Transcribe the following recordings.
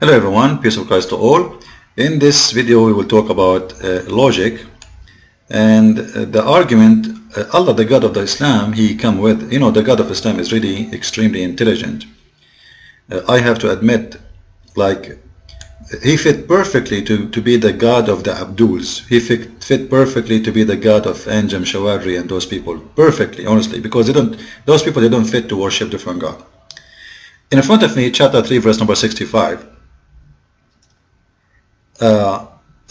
Hello everyone, peace of Christ to all. In this video we will talk about logic and the argument Allah, the God of the Islam, he come with, the God of Islam is really extremely intelligent. I have to admit, like, he fit perfectly to be the God of the Abduls. He fit perfectly to be the God of Anjam, Shawadri and those people. Perfectly, honestly, because those people, they don't fit to worship different God. In front of me, chapter 3, verse number 65.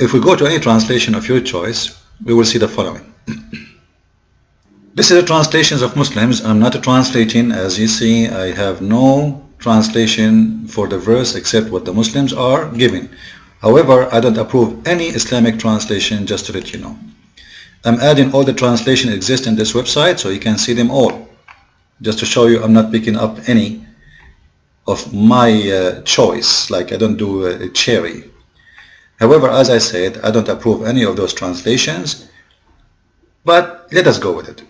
If we go to any translation of your choice, we will see the following. This is the translations of Muslims. I'm not translating. As you see, I have no translation for the verse except what the Muslims are giving. However, I don't approve any Islamic translation, just to let you know. I'm adding all the translation exist in this website so you can see them all. Just to show you I'm not picking up any of my choice, like I don't do a cherry. However, as I said, I don't approve any of those translations, but let us go with it.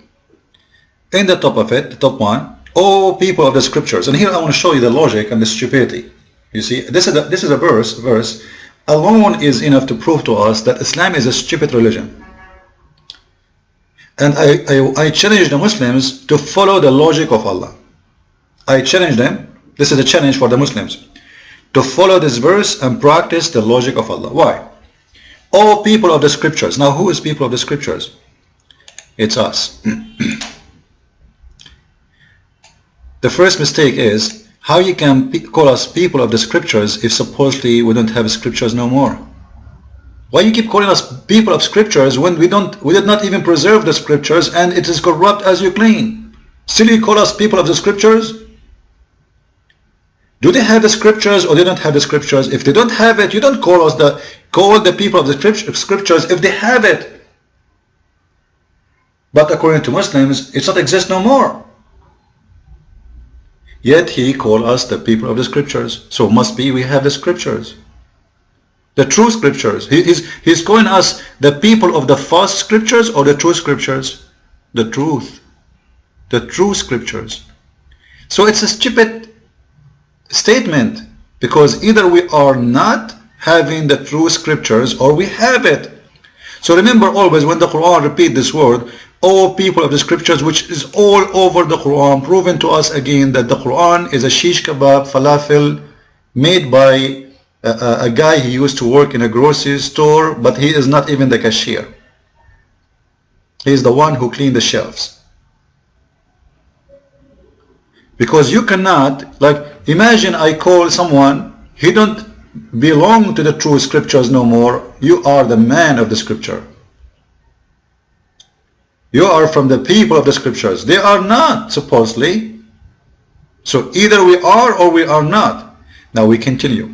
In the top of it, the top one, O people of the scriptures, and here I want to show you the logic and the stupidity. You see, this is a verse alone is enough to prove to us that Islam is a stupid religion. And I challenge the Muslims to follow the logic of Allah. I challenge them, this is a challenge for the Muslims, to follow this verse and practice the logic of Allah. Why? O people of the scriptures. Now who is people of the scriptures? It's us. The first mistake is how you can call us people of the scriptures if supposedly we don't have scriptures no more. Why you keep calling us people of scriptures when we did not even preserve the scriptures and it is corrupt as you claim? Still you call us people of the scriptures? Do they have the scriptures or they don't have the scriptures? If they don't have it, you don't call the people of the scriptures if they have it. But according to Muslims, it doesn't exist no more. Yet he called us the people of the scriptures. So must be we have the scriptures. The true scriptures. He's calling us the people of the false scriptures or the true scriptures? The truth. The true scriptures. So it's a stupid statement, because either we are not having the true scriptures or we have it. So remember always when the Quran repeat this word, O people of the scriptures, which is all over the Quran, proven to us again that the Quran is a shish kebab falafel made by a guy he used to work in a grocery store, but he is not even the cashier. He is the one who cleaned the shelves. Because you cannot, like, imagine I call someone, he don't belong to the true scriptures no more. You are the man of the scripture. You are from the people of the scriptures. They are not, supposedly. So either we are or we are not. Now we continue.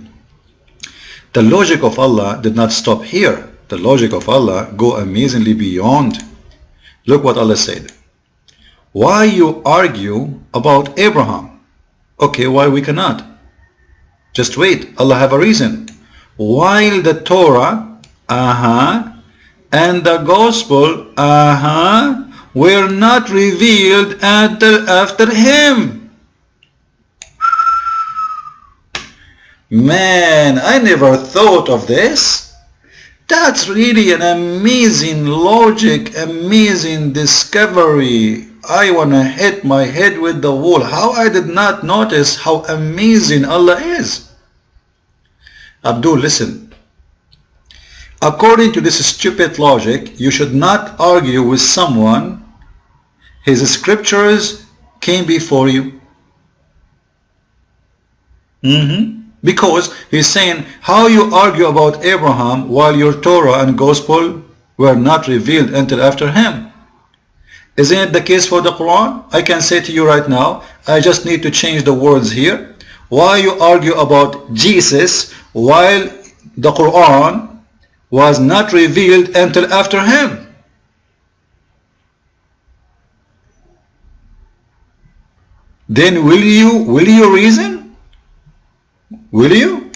The logic of Allah did not stop here. The logic of Allah go amazingly beyond. Look what Allah said. Why you argue about Abraham? Okay, why we cannot? Just wait, Allah have a reason. While the Torah, and the Gospel, were not revealed until after him. Man, I never thought of this. That's really an amazing logic, amazing discovery. I want to hit my head with the wall. How I did not notice how amazing Allah is. Abdul, listen. According to this stupid logic, you should not argue with someone. His scriptures came before you. Because he's saying, how you argue about Abraham while your Torah and Gospel were not revealed until after him? Isn't it the case for the Quran? I can say to you right now, I just need to change the words here. Why you argue about Jesus while the Quran was not revealed until after him? Then will you reason? Will you?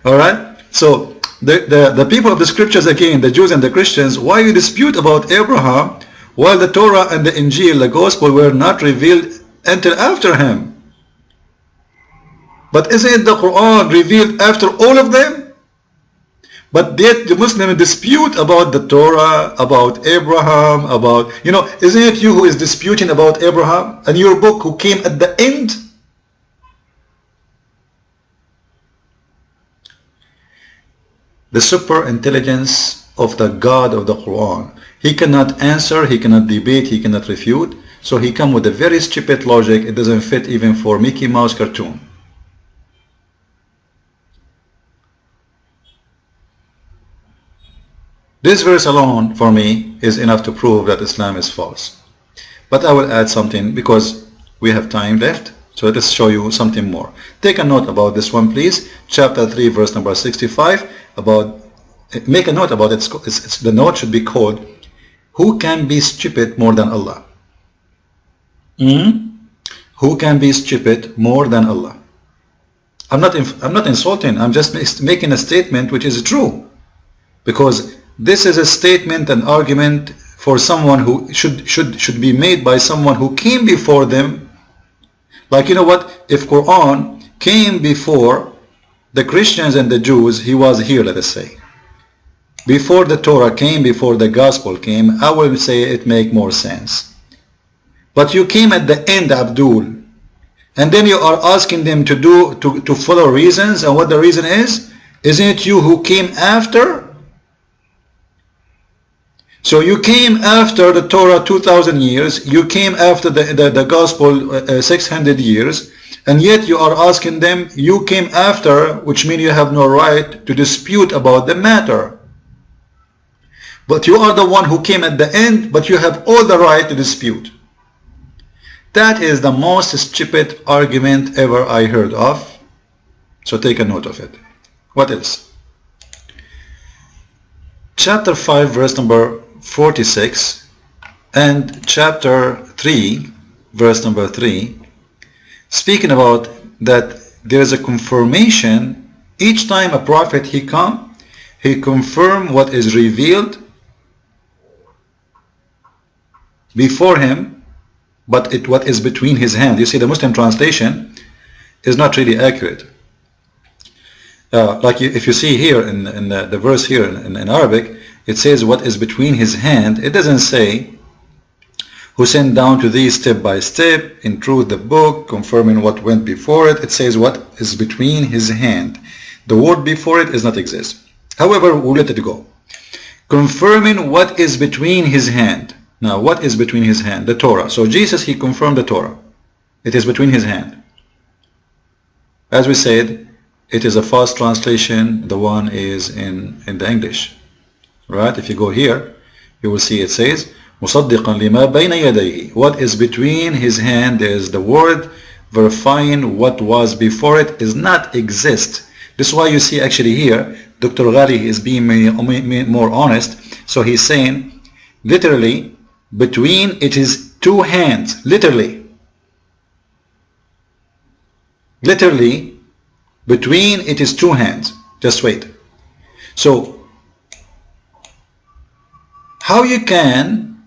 Alright, so the people of the scriptures again, the Jews and the Christians, why you dispute about Abraham while the Torah and the Injil, the Gospel, were not revealed until after him. But isn't the Quran revealed after all of them? But yet the Muslims dispute about the Torah, about Abraham, about, isn't it you who is disputing about Abraham and your book who came at the end? The super intelligence of the God of the Quran. He cannot answer, he cannot debate, he cannot refute. So he come with a very stupid logic. It doesn't fit even for Mickey Mouse cartoon. This verse alone for me is enough to prove that Islam is false. But I will add something because we have time left. So let us show you something more. Take a note about this one, please. Chapter 3, verse number 65. Make a note about it. The note should be called, who can be stupid more than Allah? Who can be stupid more than Allah? I'm not insulting. I'm just making a statement which is true. Because this is a statement, an argument for someone who should be made by someone who came before them. Like, if Quran came before the Christians and the Jews, he was here, let us say. Before the Torah came, before the Gospel came, I will say it make more sense. But you came at the end, Abdul, and then you are asking them to follow reasons, and what the reason is? Isn't it you who came after? So you came after the Torah 2,000 years, you came after the Gospel 600 years, and yet you are asking them, you came after, which means you have no right to dispute about the matter. But you are the one who came at the end, but you have all the right to dispute. That is the most stupid argument ever I heard of. So take a note of it. What else? Chapter 5, verse number 46 and chapter 3, verse number 3, speaking about that there is a confirmation. Each time a prophet he come, he confirm what is revealed before him, but what is between his hands. You see, the Muslim translation is not really accurate. Like if you see here in the verse here in Arabic, it says what is between his hand. It doesn't say who sent down to thee step by step, in truth the book, confirming what went before it. It says what is between his hand. The word before it does not exist. However, we'll let it go. Confirming what is between his hand. Now, what is between his hand? The Torah. So Jesus, he confirmed the Torah. It is between his hand. As we said, it is a false translation. The one is in the English. Right? If you go here, you will see it says, مُصَدِّقًا لِمَا بَيْنَ يَدَيْهِ. What is between his hand is the word, verifying what was before it does not exist. This is why you see actually here, Dr. Ghali is being more honest. So he's saying, literally, between it is two hands. Literally, between it is two hands. Just wait. So, how you can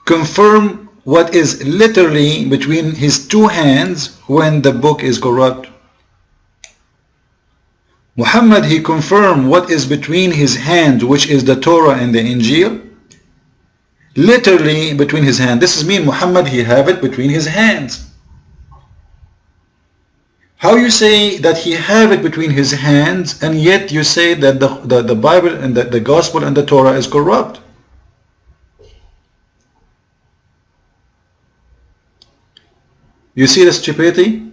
confirm what is literally between his two hands when the book is corrupt? Muhammad, he confirmed what is between his hands, which is the Torah and the Injil. Literally between his hands. This is mean Muhammad, he have it between his hands. How you say that he have it between his hands, and yet you say that the Bible and the Gospel and the Torah is corrupt? You see the stupidity?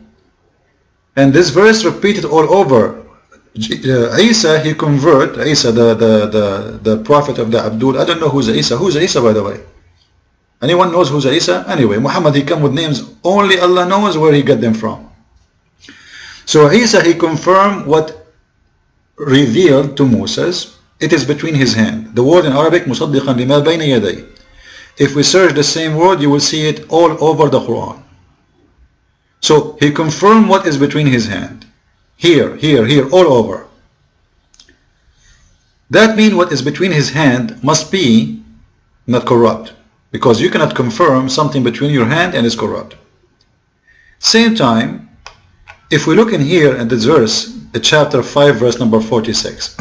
And this verse repeated all over. Isa, he convert, Isa, the prophet of the Abdul. I don't know who's Isa. Who's Isa, by the way? Anyone knows who's Isa? Anyway, Muhammad, he come with names. Only Allah knows where he got them from. So Isa, he confirmed what revealed to Moses. It is between his hand. The word in Arabic, مُصَدِّقًا لِمَا بَيْنَ يَدَيْهِ. If we search the same word, you will see it all over the Quran. So he confirmed what is between his hand. Here, all over. That means what is between his hand must be not corrupt. because you cannot confirm something between your hand and is corrupt. Same time, if we look in here at this verse, chapter 5, verse number 46,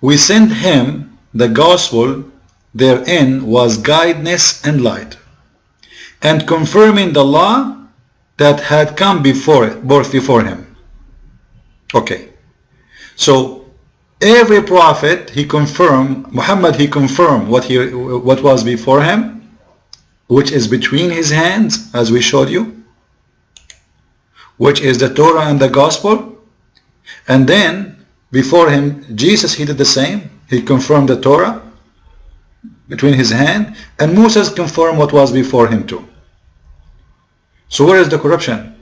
we sent him the gospel, therein was guidance and light, and confirming the law that had come before him. Okay, so every prophet he confirmed, Muhammad he confirmed what was before him, which is between his hands, as we showed you, which is the Torah and the gospel. And then before him Jesus, he did the same. He confirmed the Torah between his hand, and Moses confirmed what was before him too. So where is the corruption?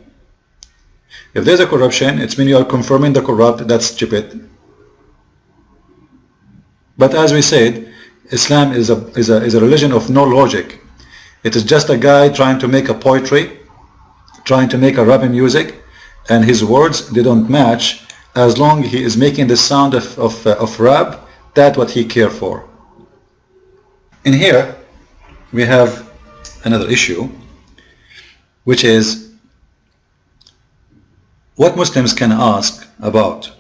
If there's a corruption, it's mean you are confirming the corrupt. That's stupid. But as we said, Islam is a religion of no logic. It is just a guy trying to make a poetry, trying to make a rap music, and his words, they don't match. As long as he is making the sound of rap, that's what he cares for. In here we have another issue, which is what Muslims can ask about.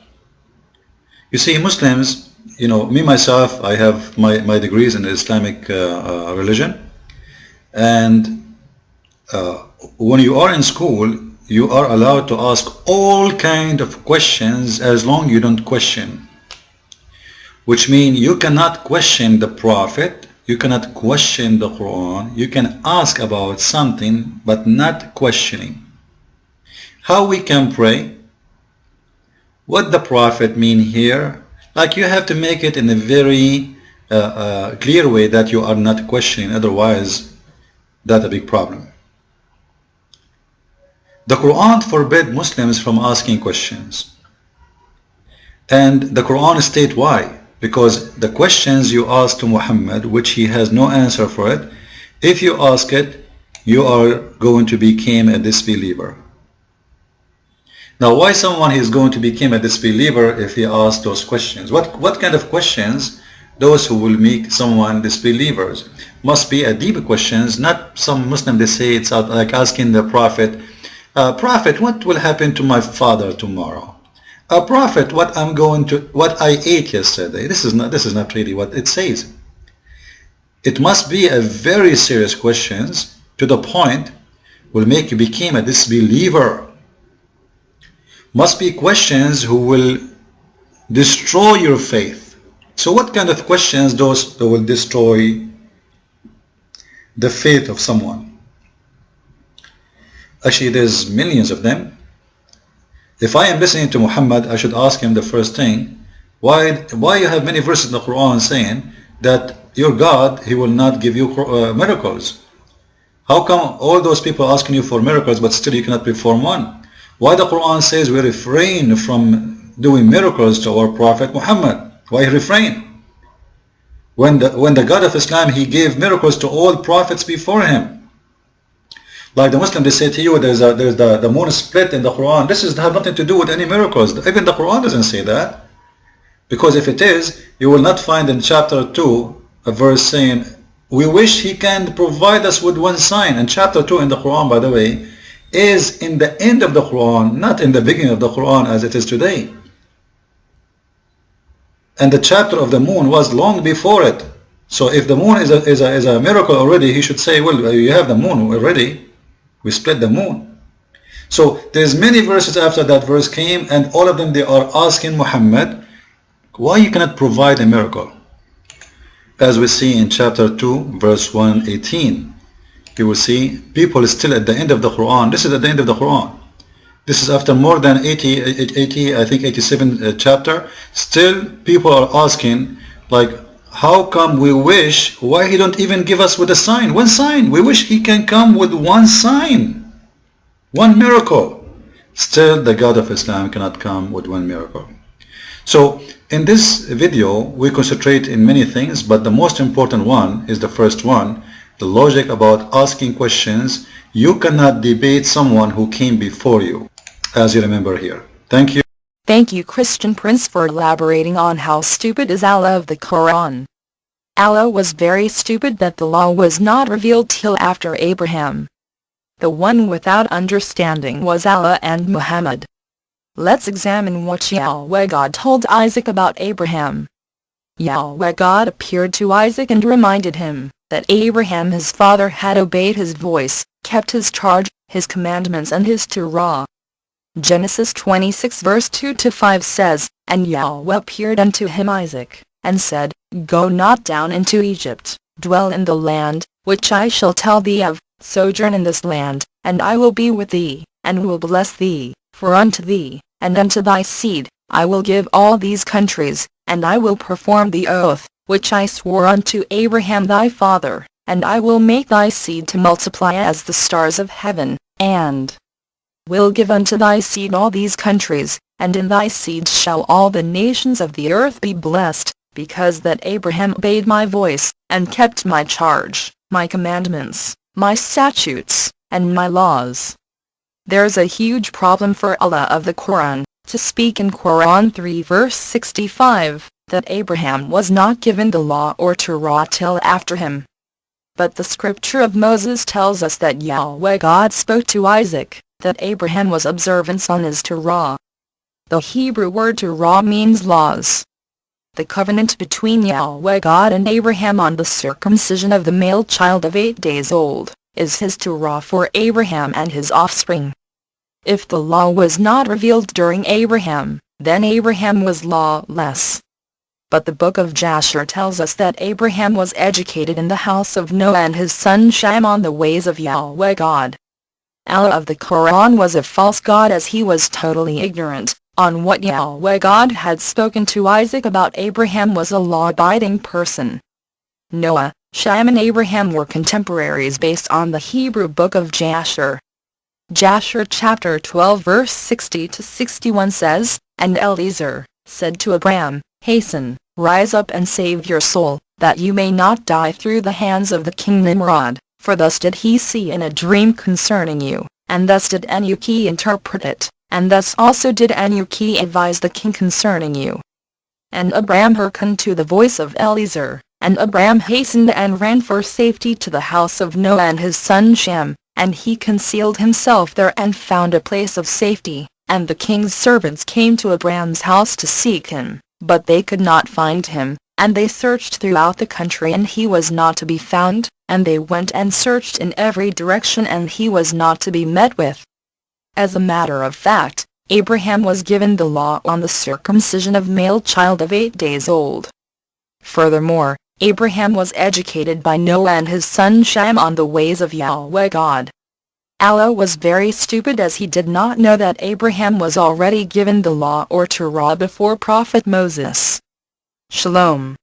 You see, Muslims, you know, me myself, I have my degrees in the Islamic religion, and when you are in school, you are allowed to ask all kind of questions as long you don't question, which means you cannot question the Prophet, you cannot question the Quran. You can ask about something but not questioning. How we can pray? What the Prophet mean here? Like, you have to make it in a very clear way that you are not questioning, otherwise that's a big problem. The Quran forbid Muslims from asking questions, and the Quran state why. Because the questions you ask to Muhammad, which he has no answer for it, if you ask it, you are going to become a disbeliever. Now, why someone is going to become a disbeliever if he asks those questions? What kind of questions? Those who will make someone disbelievers must be a deep questions, not some Muslim they say it's like asking the Prophet, Prophet, what will happen to my father tomorrow? Prophet, what I ate yesterday. This is not really what it says. It must be a very serious questions to the point will make you become a disbeliever. Must be questions who will destroy your faith. So what kind of questions those that will destroy the faith of someone? Actually, there's millions of them. If I am listening to Muhammad, I should ask him the first thing, why you have many verses in the Quran saying that your God, he will not give you miracles? How come all those people asking you for miracles but still you cannot perform one? Why the Quran says we refrain from doing miracles to our Prophet Muhammad? Why refrain? When the God of Islam, he gave miracles to all prophets before him. Like the Muslim, they say to you, there's the moon split in the Quran. This has nothing to do with any miracles. Even the Quran doesn't say that. Because if it is, you will not find in chapter 2 a verse saying, we wish he can provide us with one sign. And chapter 2 in the Quran, by the way, is in the end of the Quran, not in the beginning of the Quran as it is today. And the chapter of the moon was long before it. So if the moon is a miracle already, he should say, well, you have the moon already. We split the moon. So there's many verses after that verse came, and all of them they are asking Muhammad, why you cannot provide a miracle? As we see in chapter 2 verse 118, you will see people still at the end of the Quran. This is at the end of the Quran. This is after more than 80 I think 87 chapter. Still people are asking, like, how come we wish, why he don't even give us with a sign? One sign. We wish he can come with one sign, one miracle. Still the God of Islam cannot come with one miracle. So in this video we concentrate in many things, but the most important one is the first one, the logic about asking questions. You cannot debate someone who came before you, as you remember here. Thank you. Thank you, Christian Prince, for elaborating on how stupid is Allah of the Quran. Allah was very stupid that the law was not revealed till after Abraham. The one without understanding was Allah and Muhammad. Let's examine what Yahweh God told Isaac about Abraham. Yahweh God appeared to Isaac and reminded him that Abraham his father had obeyed his voice, kept his charge, his commandments and his Torah. Genesis 26 verse 2-5 says, "And Yahweh appeared unto him Isaac, and said, Go not down into Egypt, dwell in the land, which I shall tell thee of, sojourn in this land, and I will be with thee, and will bless thee, for unto thee, and unto thy seed, I will give all these countries, and I will perform the oath, which I swore unto Abraham thy father, and I will make thy seed to multiply as the stars of heaven, and will give unto thy seed all these countries, and in thy seed shall all the nations of the earth be blessed, because that Abraham obeyed my voice, and kept my charge, my commandments, my statutes, and my laws." There's a huge problem for Allah of the Quran, to speak in Quran 3 verse 65, that Abraham was not given the law or Torah till after him. But the scripture of Moses tells us that Yahweh God spoke to Isaac, that Abraham was observant on his Torah. The Hebrew word Torah means laws. The covenant between Yahweh God and Abraham on the circumcision of the male child of 8 days old, is his Torah for Abraham and his offspring. If the law was not revealed during Abraham, then Abraham was lawless. But the book of Jasher tells us that Abraham was educated in the house of Noah and his son Shem on the ways of Yahweh God. Allah of the Quran was a false god, as he was totally ignorant on what Yahweh God had spoken to Isaac about. Abraham was a law-abiding person. Noah, Shem and Abraham were contemporaries based on the Hebrew book of Jasher. Jasher chapter 12 verse 60-61 says, "And Eliezer said to Abraham, Hasten, rise up and save your soul, that you may not die through the hands of the king Nimrod, for thus did he see in a dream concerning you, and thus did Anuki interpret it, and thus also did Anuki advise the king concerning you." And Abraham hearkened to the voice of Eliezer, and Abraham hastened and ran for safety to the house of Noah and his son Shem, and he concealed himself there and found a place of safety. And the king's servants came to Abraham's house to seek him, but they could not find him, and they searched throughout the country and he was not to be found, and they went and searched in every direction and he was not to be met with. As a matter of fact, Abraham was given the law on the circumcision of male child of 8 days old. Furthermore, Abraham was educated by Noah and his son Shem on the ways of Yahweh God. Allah was very stupid, as he did not know that Abraham was already given the law or Torah before Prophet Moses. Shalom.